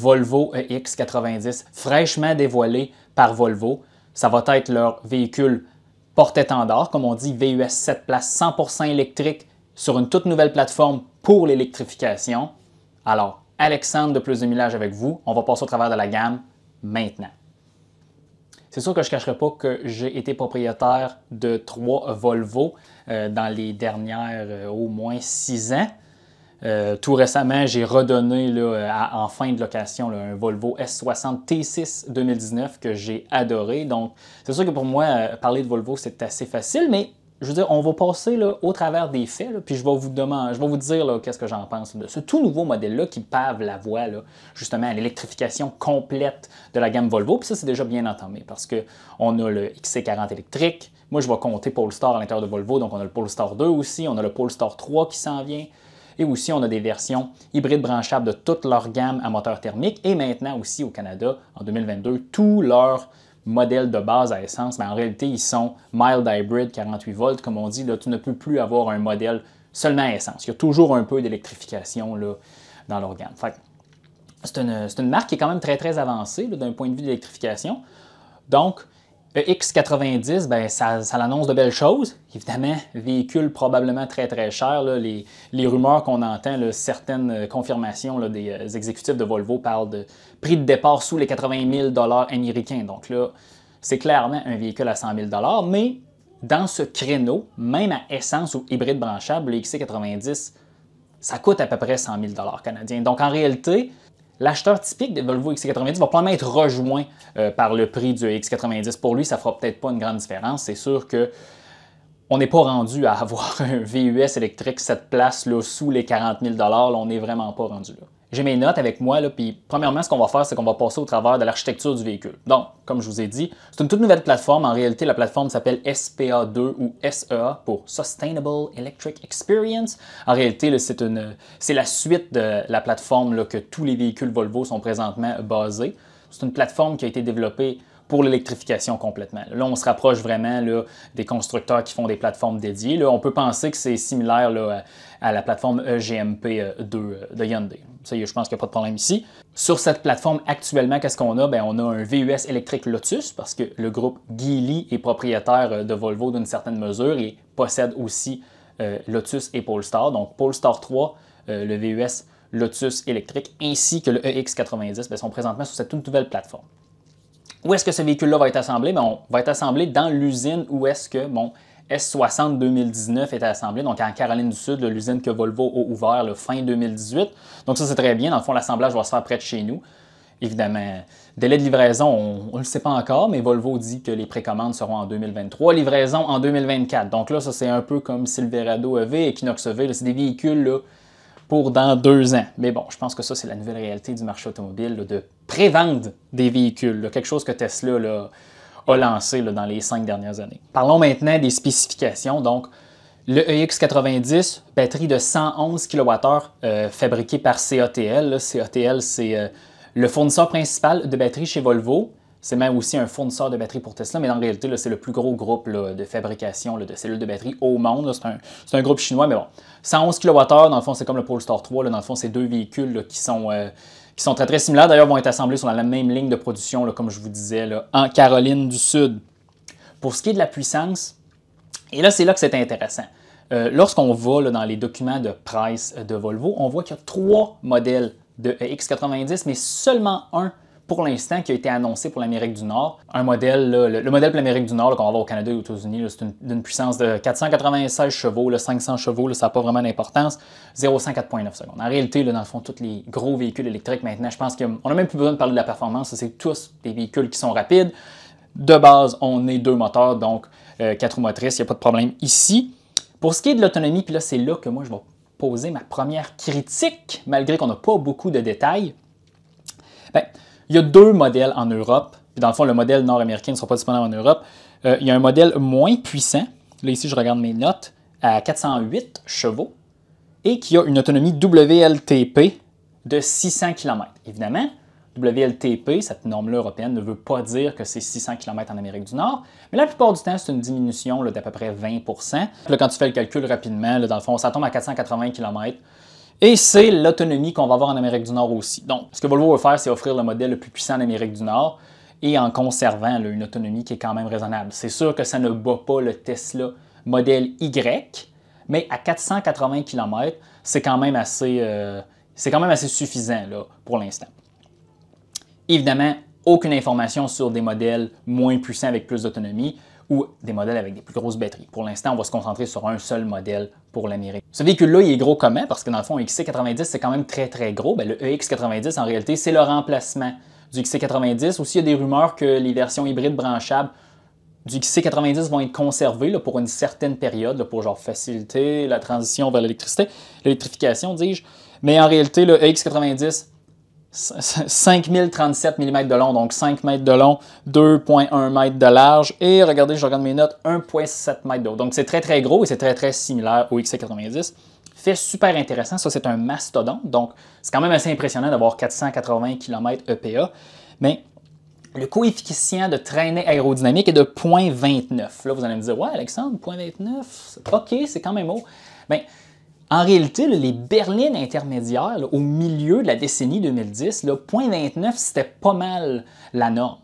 Volvo EX90, fraîchement dévoilé par Volvo. Ça va être leur véhicule porte-étendard, comme on dit, VUS 7 places, 100% électrique sur une toute nouvelle plateforme pour l'électrification. Alors, Alexandre de Plus de Millage avec vous. On va passer au travers de la gamme maintenant. C'est sûr que je ne cacherai pas que j'ai été propriétaire de 3 Volvo dans les dernières au moins 6 ans. Tout récemment, j'ai redonné là, en fin de location là, un Volvo S60 T6 2019 que j'ai adoré. Donc, c'est sûr que pour moi, parler de Volvo, c'est assez facile, mais je veux dire, on va passer là, au travers des faits, là, puis je vais vous dire qu'est-ce que j'en pense de ce tout nouveau modèle-là qui pave la voie là, justement à l'électrification complète de la gamme Volvo. Puis ça, c'est déjà bien entamé parce qu'on a le XC40 électrique. Moi, je vais compter Polestar à l'intérieur de Volvo, donc on a le Polestar 2 aussi, on a le Polestar 3 qui s'en vient. Et aussi, on a des versions hybrides branchables de toute leur gamme à moteur thermique. Et maintenant aussi au Canada, en 2022, tous leurs modèles de base à essence, mais en réalité, ils sont mild hybrid 48 volts. Comme on dit, là, tu ne peux plus avoir un modèle seulement à essence. Il y a toujours un peu d'électrification dans leur gamme. C'est une marque qui est quand même très, très avancée d'un point de vue d'électrification. Donc, EX90, ben, ça annonce de belles choses. Évidemment, véhicule probablement très, très cher. Là. Les rumeurs qu'on entend, là, certaines confirmations là, des exécutifs de Volvo parlent de prix de départ sous les 80 000 américains. Donc là, c'est clairement un véhicule à 100 000 mais dans ce créneau, même à essence ou hybride branchable, le XC90, ça coûte à peu près 100 000 canadiens. Donc en réalité, l'acheteur typique de Volvo XC90 va probablement être rejoint par le prix du X90. Pour lui, ça ne fera peut-être pas une grande différence. C'est sûr qu'on n'est pas rendu à avoir un VUS électrique 7 places là, sous les 40 000 là, on n'est vraiment pas rendu là. J'ai mes notes avec moi, là, puis premièrement, ce qu'on va faire, c'est qu'on va passer au travers de l'architecture du véhicule. Donc, comme je vous ai dit, c'est une toute nouvelle plateforme. En réalité, la plateforme s'appelle SPA2 ou SEA pour Sustainable Electric Experience. En réalité, c'est la suite de la plateforme là, que tous les véhicules Volvo sont présentement basés. C'est une plateforme qui a été développée pour l'électrification complètement. Là, on se rapproche vraiment là, des constructeurs qui font des plateformes dédiées. Là, on peut penser que c'est similaire là, à la plateforme EGMP2 de Hyundai. Ça, je pense qu'il n'y a pas de problème ici. Sur cette plateforme, actuellement, qu'est-ce qu'on a? Bien, on a un VUS électrique Lotus, parce que le groupe Geely est propriétaire de Volvo d'une certaine mesure et possède aussi Lotus et Polestar. Donc, Polestar 3, le VUS Lotus électrique, ainsi que le EX90, bien, sont présentement sur cette toute nouvelle plateforme. Où est-ce que ce véhicule-là va être assemblé? Bien, on va être assemblé dans l'usine où est-ce que mon S60 2019 était assemblé, donc en Caroline du Sud, l'usine que Volvo a ouvert fin 2018. Donc ça, c'est très bien. Dans le fond, l'assemblage va se faire près de chez nous. Évidemment, délai de livraison, on ne le sait pas encore, mais Volvo dit que les précommandes seront en 2023, livraison en 2024. Donc là, ça, c'est un peu comme Silverado EV et Equinox EV. C'est des véhicules là, pour dans 2 ans. Mais bon, je pense que ça, c'est la nouvelle réalité du marché automobile, là, de prévendre des véhicules, là, quelque chose que Tesla là, a lancé là, dans les 5 dernières années. Parlons maintenant des spécifications. Donc, le EX90, batterie de 111 kWh fabriquée par CATL. Là, CATL, c'est le fournisseur principal de batteries chez Volvo. C'est même aussi un fournisseur de batteries pour Tesla, mais en réalité, c'est le plus gros groupe là, de fabrication là, de cellules de batterie au monde. C'est un groupe chinois, mais bon. 111 kWh, dans le fond, c'est comme le Polestar 3. Là, dans le fond, c'est 2 véhicules là, qui sont très, très similaires. D'ailleurs, vont être assemblés sur la même ligne de production, là, comme je vous disais, là, en Caroline du Sud. Pour ce qui est de la puissance, et là, c'est là que c'est intéressant. Lorsqu'on va là, dans les documents de price de Volvo, on voit qu'il y a 3 modèles de X90, mais seulement un pour l'instant qui a été annoncé pour l'Amérique du Nord. Un modèle, là, le modèle pour l'Amérique du Nord qu'on va avoir au Canada et aux États-Unis, c'est d'une puissance de 496 chevaux, là, 500 chevaux, là, ça n'a pas vraiment d'importance, 0,1 4,9 secondes. En réalité, là, dans le fond, tous les gros véhicules électriques maintenant, je pense qu'on n'a même plus besoin de parler de la performance, c'est tous des véhicules qui sont rapides. De base, on est 2 moteurs, donc 4 roues motrices, il n'y a pas de problème ici. Pour ce qui est de l'autonomie, puis là, c'est là que moi, je vais poser ma première critique, malgré qu'on n'a pas beaucoup de détails. Bien, il y a 2 modèles en Europe. Puis dans le fond, le modèle nord-américain ne sera pas disponible en Europe. Il y a un modèle moins puissant. Là, ici, je regarde mes notes, à 408 chevaux et qui a une autonomie WLTP de 600 km. Évidemment, WLTP, cette norme-là européenne, ne veut pas dire que c'est 600 km en Amérique du Nord, mais la plupart du temps, c'est une diminution d'à peu près 20 %. Là, quand tu fais le calcul rapidement, là, dans le fond, ça tombe à 480 km. Et c'est l'autonomie qu'on va avoir en Amérique du Nord aussi. Donc, ce que Volvo veut faire, c'est offrir le modèle le plus puissant en Amérique du Nord et en conservant là, une autonomie qui est quand même raisonnable. C'est sûr que ça ne bat pas le Tesla modèle Y, mais à 480 km, c'est quand même assez suffisant là, pour l'instant. Évidemment, aucune information sur des modèles moins puissants avec plus d'autonomie ou des modèles avec des plus grosses batteries. Pour l'instant, on va se concentrer sur un seul modèle pour l'Amérique. Ce véhicule-là, il est gros comment? Parce que dans le fond, un XC90, c'est quand même très, très gros. Bien, le EX90, en réalité, c'est le remplacement du XC90. Aussi, il y a des rumeurs que les versions hybrides branchables du XC90 vont être conservées là, pour une certaine période, là, pour genre faciliter la transition vers l'électrification, dis-je. Mais en réalité, le EX90, 5037 mm de long, donc 5 mètres de long, 2,1 mètres de large, et regardez, je regarde mes notes, 1,7 mètres de haut. Donc c'est très très gros et c'est très très similaire au XC90. Fait super intéressant, ça c'est un mastodonte, donc c'est quand même assez impressionnant d'avoir 480 km EPA, mais le coefficient de traînée aérodynamique est de 0,29. Là vous allez me dire, ouais Alexandre, 0,29, ok, c'est quand même haut. Bien, en réalité, là, les berlines intermédiaires, là, au milieu de la décennie 2010, 0,29, c'était pas mal la norme.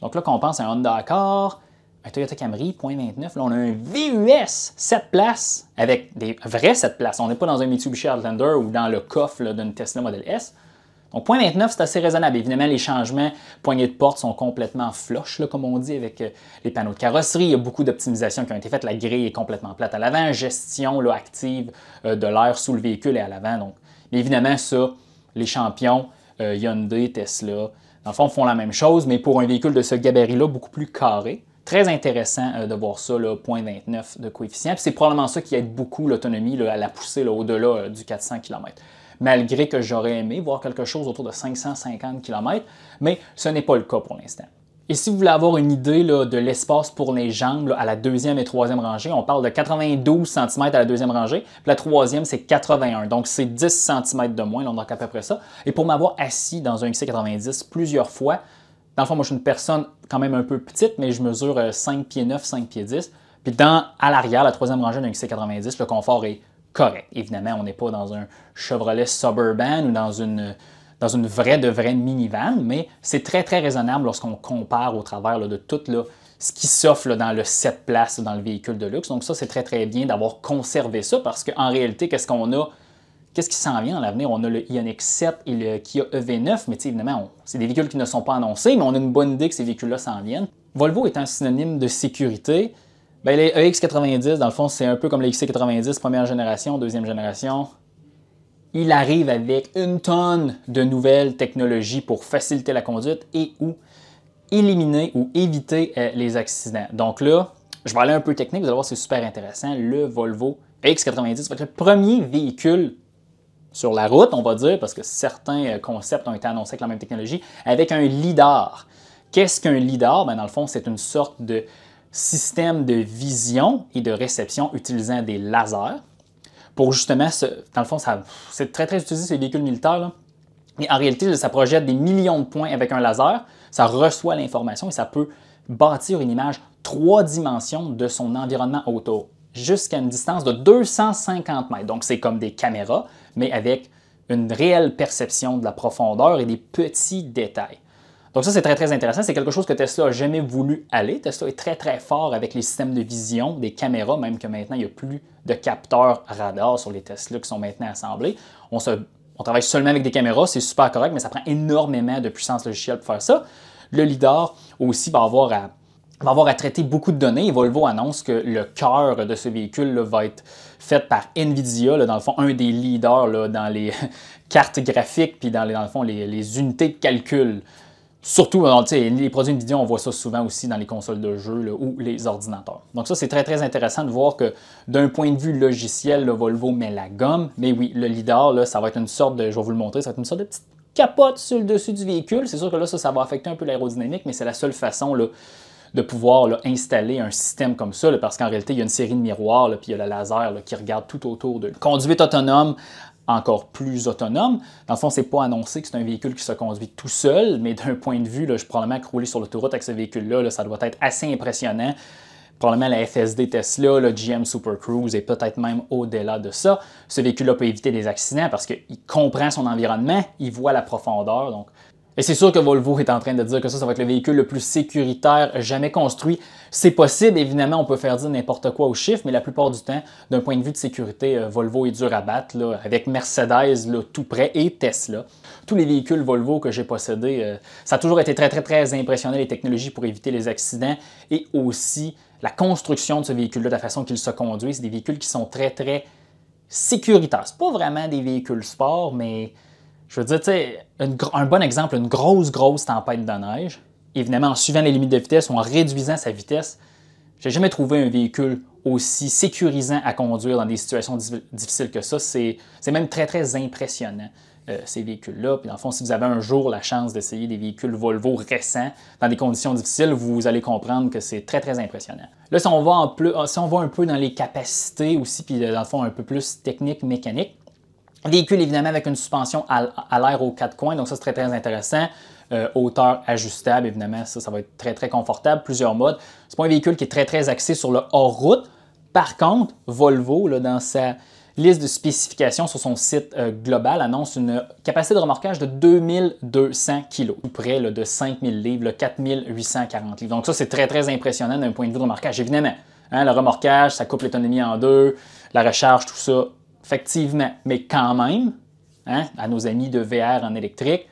Donc là, quand on pense à un Honda Accord, un Toyota Camry, 0,29, là, on a un VUS 7 places avec des vrais 7 places. On n'est pas dans un Mitsubishi Outlander ou dans le coffre d'une Tesla Model S. Donc 0,29, c'est assez raisonnable. Évidemment, les changements poignées de porte sont complètement flush, là, comme on dit, avec les panneaux de carrosserie. Il y a beaucoup d'optimisations qui ont été faites. La grille est complètement plate à l'avant. Gestion là, active de l'air sous le véhicule et à l'avant. Donc, évidemment, ça, les champions, Hyundai, Tesla, dans le fond, font la même chose, mais pour un véhicule de ce gabarit-là, beaucoup plus carré. Très intéressant de voir ça, 0,29 de coefficient. C'est probablement ça qui aide beaucoup l'autonomie à la pousser au-delà du 400 km. Malgré que j'aurais aimé voir quelque chose autour de 550 km, mais ce n'est pas le cas pour l'instant. Et si vous voulez avoir une idée là, de l'espace pour les jambes là, à la deuxième et troisième rangée, on parle de 92 cm à la deuxième rangée, puis la troisième c'est 81, donc c'est 10 cm de moins, là, on a à peu près ça. Et pour m'avoir assis dans un XC90 plusieurs fois, dans le fond, moi je suis une personne quand même un peu petite, mais je mesure 5 pieds 9, 5 pieds 10, puis à l'arrière, la troisième rangée d'un XC90, le confort est correct. Évidemment, on n'est pas dans un Chevrolet Suburban ou dans une vraie minivan, mais c'est très, très raisonnable lorsqu'on compare au travers là, de tout là, ce qui s'offre dans le 7 places dans le véhicule de luxe. Donc ça, c'est très, très bien d'avoir conservé ça parce qu'en réalité, qu'est-ce qu'on a? Qu'est-ce qui s'en vient dans l'avenir? On a le Ioniq 7 et le Kia EV9, mais évidemment, c'est des véhicules qui ne sont pas annoncés, mais on a une bonne idée que ces véhicules-là s'en viennent. Volvo est un synonyme de sécurité. Bien, les EX90, dans le fond, c'est un peu comme les XC90, première génération, deuxième génération. Il arrive avec une tonne de nouvelles technologies pour faciliter la conduite et ou éliminer ou éviter les accidents. Donc là, je vais aller un peu technique, vous allez voir, c'est super intéressant. Le Volvo EX90 va être le premier véhicule sur la route, on va dire, parce que certains concepts ont été annoncés avec la même technologie, avec un lidar. Qu'est-ce qu'un lidar? Bien, dans le fond, c'est une sorte de système de vision et de réception utilisant des lasers pour justement, dans le fond, c'est très très utilisé ces véhicules militaires, là. Et en réalité, ça projette des millions de points avec un laser, ça reçoit l'information et ça peut bâtir une image 3 dimensions de son environnement autour, jusqu'à une distance de 250 mètres. Donc c'est comme des caméras, mais avec une réelle perception de la profondeur et des petits détails. Donc ça, c'est très, très intéressant. C'est quelque chose que Tesla n'a jamais voulu aller. Tesla est très, très fort avec les systèmes de vision, des caméras, même que maintenant, il n'y a plus de capteurs radar sur les Tesla qui sont maintenant assemblés. On travaille seulement avec des caméras, c'est super correct, mais ça prend énormément de puissance logicielle pour faire ça. Le lidar aussi va avoir à traiter beaucoup de données. Et Volvo annonce que le cœur de ce véhicule là, va être fait par NVIDIA, là, dans le fond, un des leaders là, dans les cartes graphiques puis dans le fond, les unités de calcul. Surtout, les produits NVIDIA, on voit ça souvent aussi dans les consoles de jeux là, ou les ordinateurs. Donc ça, c'est très, très intéressant de voir que d'un point de vue logiciel, le Volvo met la gomme. Mais oui, le lidar, là, ça va être une sorte de, je vais vous le montrer, ça va être une sorte de petite capote sur le dessus du véhicule. C'est sûr que là, ça va affecter un peu l'aérodynamique, mais c'est la seule façon là, de pouvoir là, installer un système comme ça, là, parce qu'en réalité, il y a une série de miroirs, là, puis il y a le laser là, qui regarde tout autour de lui. Conduite autonome, encore plus autonome. Dans le fond, c'est pas annoncé que c'est un véhicule qui se conduit tout seul, mais d'un point de vue, là, je probablement que rouler sur l'autoroute avec ce véhicule-là, là, ça doit être assez impressionnant probablement la FSD Tesla, le GM Super Cruise et peut-être même au-delà de ça. Ce véhicule-là peut éviter des accidents parce qu'il comprend son environnement, il voit la profondeur. Donc. Et c'est sûr que Volvo est en train de dire que ça va être le véhicule le plus sécuritaire jamais construit. C'est possible, évidemment, on peut faire dire n'importe quoi aux chiffres, mais la plupart du temps, d'un point de vue de sécurité, Volvo est dur à battre, là, avec Mercedes là, tout près et Tesla. Tous les véhicules Volvo que j'ai possédés, ça a toujours été très, très, très impressionnant, les technologies pour éviter les accidents et aussi la construction de ce véhicule-là, de la façon qu'il se conduit. C'est des véhicules qui sont très, très sécuritaires. Ce pas vraiment des véhicules sport, mais je veux dire, tu sais, un bon exemple, une grosse tempête de neige. Évidemment, en suivant les limites de vitesse ou en réduisant sa vitesse, j'ai jamais trouvé un véhicule aussi sécurisant à conduire dans des situations difficiles que ça. C'est même très, très impressionnant, ces véhicules-là. Puis dans le fond, si vous avez un jour la chance d'essayer des véhicules Volvo récents dans des conditions difficiles, vous allez comprendre que c'est très, très impressionnant. Là, si on va un peu dans les capacités aussi, puis dans le fond, un peu plus technique, mécanique, véhicule évidemment avec une suspension à l'air aux quatre coins, donc ça c'est très très intéressant. Hauteur ajustable, évidemment, ça va être très très confortable, plusieurs modes. C'est pas un véhicule qui est très très axé sur le hors-route. Par contre, Volvo, là, dans sa liste de spécifications sur son site global, annonce une capacité de remorquage de 2200 kg, tout près là, de 5000 livres, là, 4840 livres. Donc ça c'est très très impressionnant d'un point de vue de remorquage, évidemment. Hein, le remorquage, ça coupe l'autonomie en deux, la recharge, tout ça. Effectivement, mais quand même, hein, à nos amis de VR en électrique,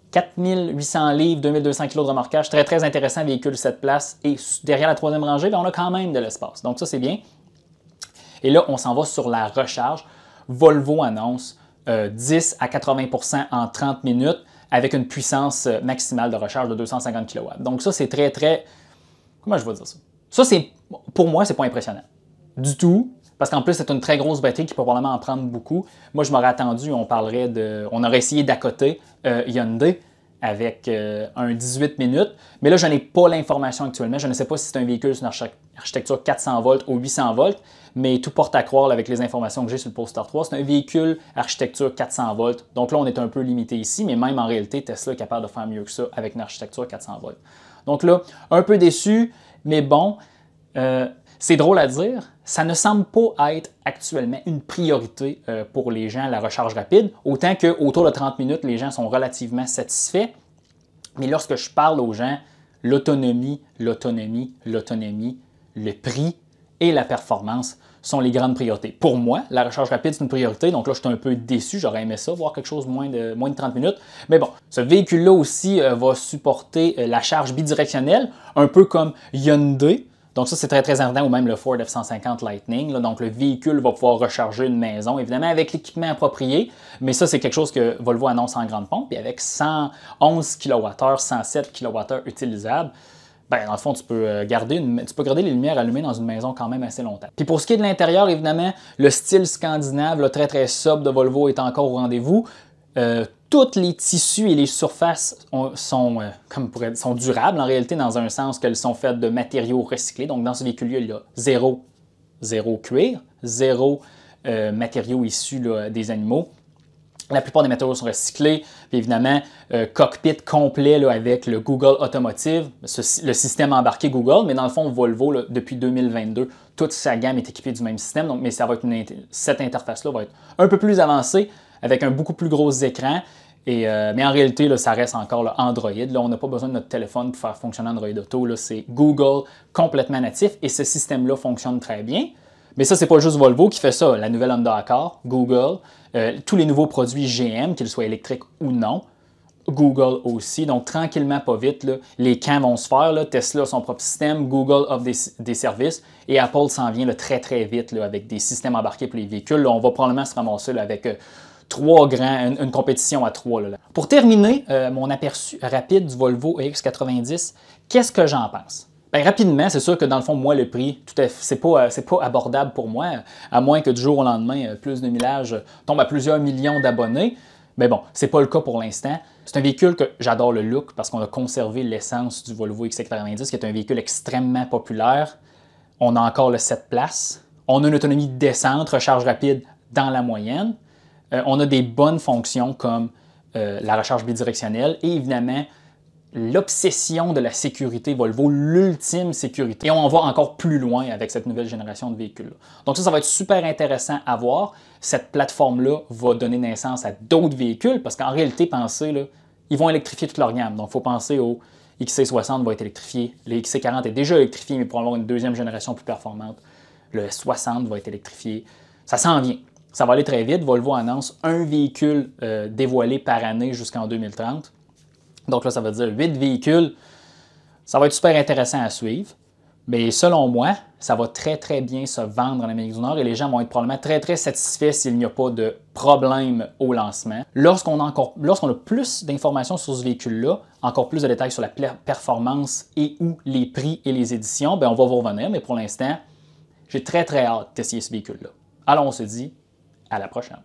4800 livres, 2200 kg de remorquage, très très intéressant, véhicule 7 places. Et derrière la troisième rangée, bien, on a quand même de l'espace. Donc ça, c'est bien. Et là, on s'en va sur la recharge. Volvo annonce 10 à 80% en 30 minutes avec une puissance maximale de recharge de 250 kW. Donc ça, c'est très très... Comment je vais dire ça? Ça, pour moi, c'est pas impressionnant. Du tout. Parce qu'en plus, c'est une très grosse batterie qui peut probablement en prendre beaucoup. Moi, je m'aurais attendu, on aurait essayé d'accoter Hyundai avec un 18 minutes. Mais là, je n'ai pas l'information actuellement. Je ne sais pas si c'est un véhicule sur une architecture 400 volts ou 800 volts. Mais tout porte à croire là, avec les informations que j'ai sur le Polestar 3. C'est un véhicule architecture 400 volts. Donc là, on est un peu limité ici. Mais même en réalité, Tesla est capable de faire mieux que ça avec une architecture 400 volts. Donc là, un peu déçu, mais bon... c'est drôle à dire, ça ne semble pas être actuellement une priorité pour les gens, la recharge rapide, autant qu'autour de 30 minutes, les gens sont relativement satisfaits. Mais lorsque je parle aux gens, l'autonomie, le prix et la performance sont les grandes priorités. Pour moi, la recharge rapide, c'est une priorité, donc là, je suis un peu déçu, j'aurais aimé ça, voir quelque chose moins de 30 minutes. Mais bon, ce véhicule-là aussi va supporter la charge bidirectionnelle, un peu comme Hyundai. Donc ça, c'est très, très important, ou même le Ford F-150 Lightning. Là. Donc le véhicule va pouvoir recharger une maison, évidemment avec l'équipement approprié, mais ça, c'est quelque chose que Volvo annonce en grande pompe. Et avec 111 kWh, 107 kWh utilisables, ben, dans le fond, tu peux garder les lumières allumées dans une maison quand même assez longtemps. Puis pour ce qui est de l'intérieur, évidemment, le style scandinave, là, très, très sobre de Volvo est encore au rendez-vous. Tous les tissus et les surfaces sont durables en réalité dans un sens qu'elles sont faites de matériaux recyclés. Donc dans ce véhicule-là, il y a zéro cuir, zéro matériaux issus là, des animaux. La plupart des matériaux sont recyclés. Puis évidemment, cockpit complet là, avec le Google Automotive, le système embarqué Google, mais dans le fond, Volvo, là, depuis 2022, toute sa gamme est équipée du même système. Donc, mais cette interface-là va être un peu plus avancée, avec un beaucoup plus gros écran. Mais en réalité, là, ça reste encore là, Android. Là, on n'a pas besoin de notre téléphone pour faire fonctionner Android Auto. C'est Google complètement natif et ce système-là fonctionne très bien. Mais ça, c'est pas juste Volvo qui fait ça. La nouvelle Honda Accord, Google, tous les nouveaux produits GM, qu'ils soient électriques ou non, Google aussi. Donc, tranquillement, pas vite, là, les camps vont se faire. Là. Tesla a son propre système, Google offre des services et Apple s'en vient là, très, très vite là, avec des systèmes embarqués pour les véhicules. Là, on va probablement se ramasser là, avec une compétition à 3. Là. Pour terminer, mon aperçu rapide du Volvo EX90, qu'est-ce que j'en pense? Bien, rapidement, c'est sûr que dans le fond, moi, le prix, c'est pas abordable pour moi, à moins que du jour au lendemain, Plus de Millage tombe à plusieurs millions d'abonnés. Mais bon, c'est pas le cas pour l'instant. C'est un véhicule que j'adore le look parce qu'on a conservé l'essence du Volvo XC90, qui est un véhicule extrêmement populaire. On a encore le 7 places. On a une autonomie décente, recharge rapide dans la moyenne. On a des bonnes fonctions comme la recharge bidirectionnelle et évidemment l'obsession de la sécurité Volvo, l'ultime sécurité. Et on va encore plus loin avec cette nouvelle génération de véhicules-là. Donc ça va être super intéressant à voir. Cette plateforme-là va donner naissance à d'autres véhicules parce qu'en réalité, pensez, là, ils vont électrifier toute leur gamme. Donc il faut penser au XC60 va être électrifié. Le XC40 est déjà électrifié, mais pour avoir une deuxième génération plus performante. Le S60 va être électrifié. Ça s'en vient. Ça va aller très vite. Volvo annonce un véhicule dévoilé par année jusqu'en 2030. Donc là, ça veut dire 8 véhicules. Ça va être super intéressant à suivre. Mais selon moi, ça va très, très bien se vendre en Amérique du Nord et les gens vont être probablement très, très satisfaits s'il n'y a pas de problème au lancement. Lorsqu'on a plus d'informations sur ce véhicule-là, encore plus de détails sur la performance et ou les prix et les éditions, bien, on va vous revenir. Mais pour l'instant, j'ai très, très hâte d'essayer ce véhicule-là. Alors, on se dit à la prochaine.